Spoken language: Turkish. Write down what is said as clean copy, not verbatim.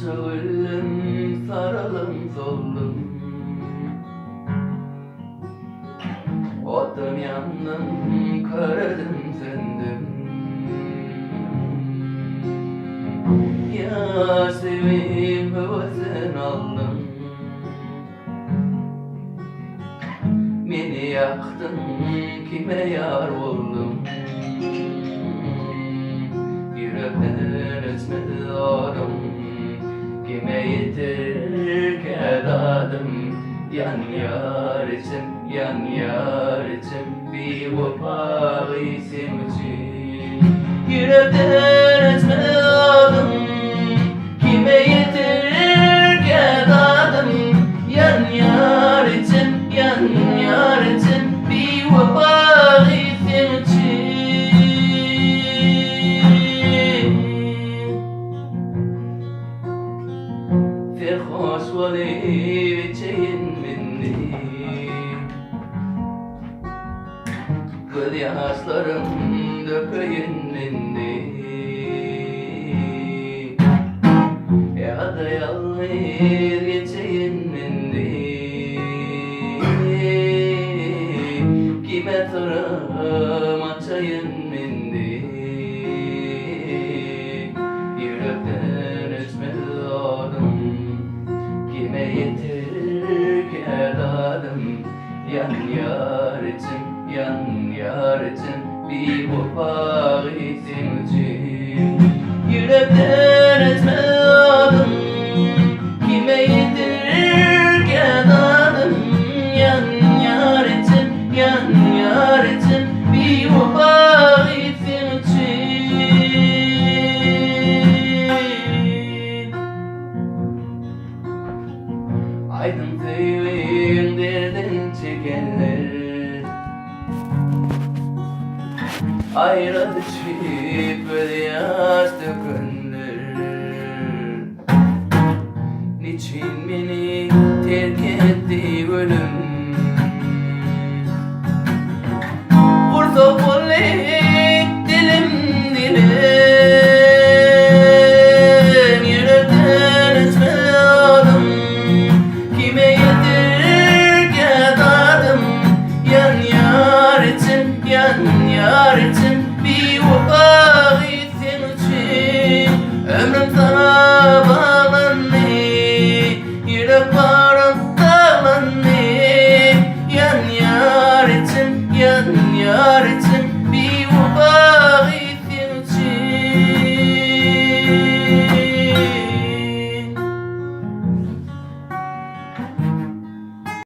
Çağırdım, saralım, soldum. Ottum, yandım, karadım, söndüm. Ya sevim havasını aldım. Beni yaktın, kime yar oldum. Yürekten etmedi adam. Kime yeter ki dadım. Yan yar için, yan yar için bir vefa isim için. Yürekten etmedi adam. Kime yeter ki dadım. Yan yar için, yan yar için bir vefa isim için. Hoş vaziyetçeyin minni. Göz yaşlarım dökeyim minni. Ya da yalnız geçeyim minni. Kime sorum açayım minni. Yürekten etmedi adam. Kime yeter ki dadım. Yan yar için, yan yar için bir vefa isim için. Yürekten etme adım. Kime yeter ki dadım. Yan yar için, yan yar için bir vefa isim için. Aydın sevin derdin çekenler ayrıldı